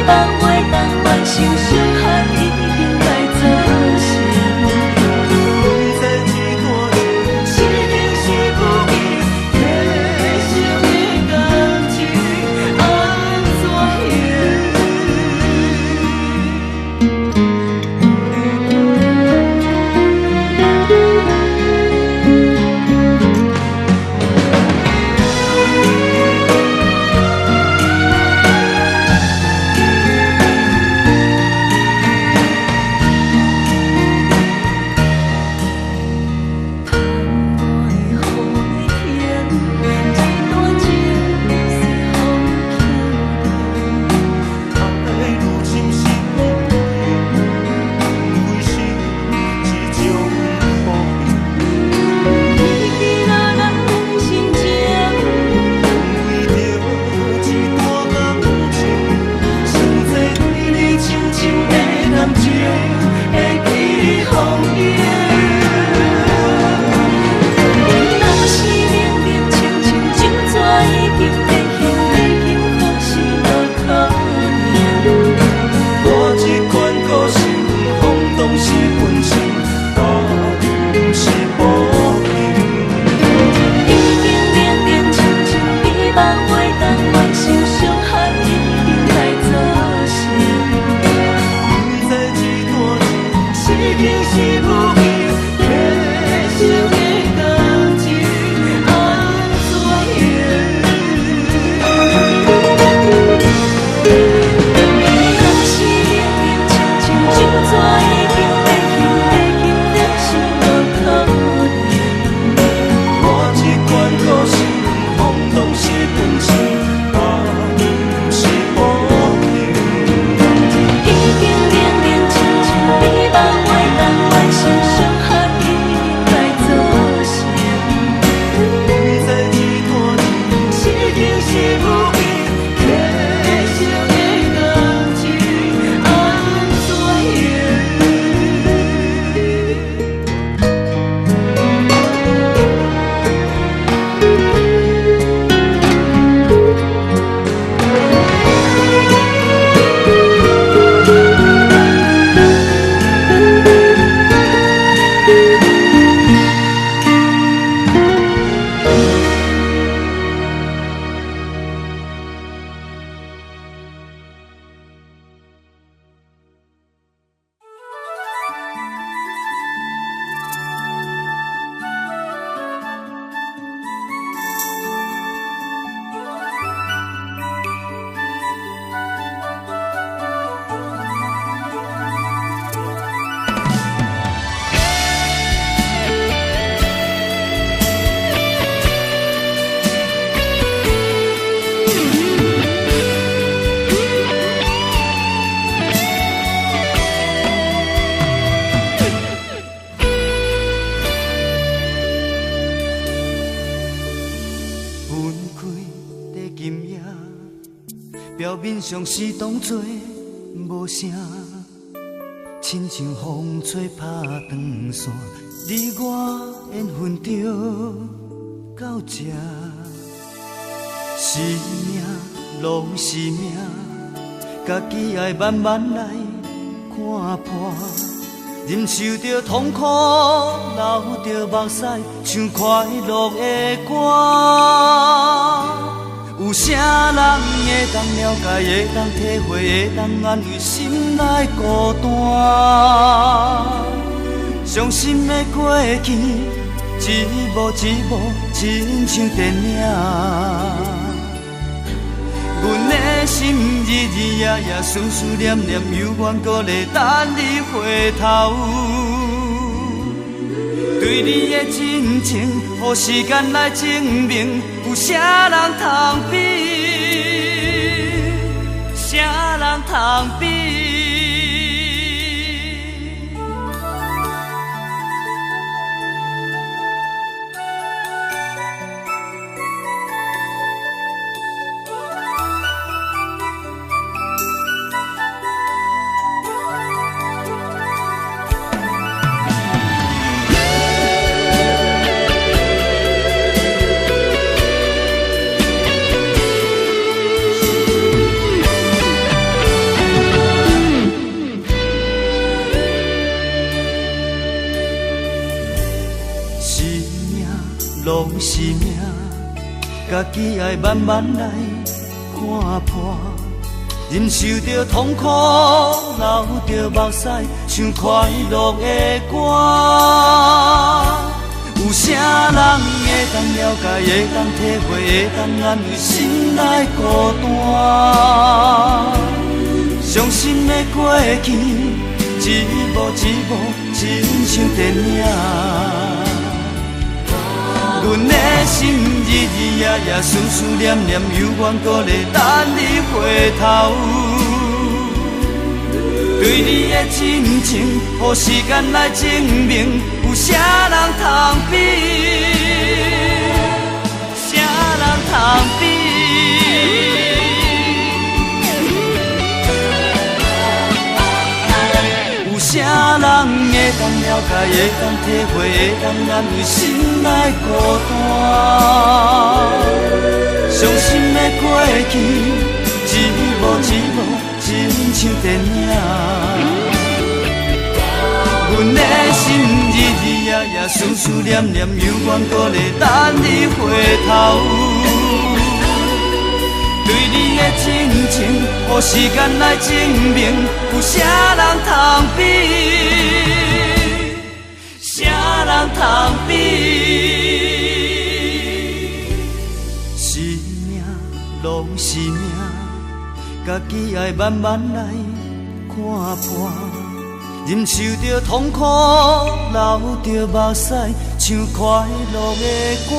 梦话当完成，伤害已经来造成。不知几多情，是定是不义，天生的感情安怎行？表面上是当作无声，亲像风吹拍长线，你我缘分着到这，是命拢是命，家己爱慢慢来看破，忍受着痛苦，流着目屎，唱快乐的歌。有啥人会当了解，会当体会，会当安慰心内孤单？伤心的过去，一幕一幕，亲像电影。阮的心日日夜夜，思思念念，犹原搁咧等你回头。对你的真情，予时间来证明。有啥人通比？啥人通比？是命，家己爱慢慢来看破。忍受着痛苦，流着目屎，唱快乐的歌。有啥人会当了解，会当体会，会当安慰心内孤单？伤心的过去，一幕一幕，亲像电影。阮的心日日夜夜思思念念，犹原搁咧等你回头。对你的真情，予时间来证明，有啥人通比？啥人通比？有啥人会当了解，会当体会，会当安慰心内孤单？伤心的过去，一幕一幕，亲像电影。阮的心日日夜夜思思念念，犹原搁咧等你回头。对你的真情，予时间来证明，有啥人通比？啥人通比？是命，拢是命，家己爱慢慢来看破。忍受着痛苦，流着目屎，唱快乐的歌。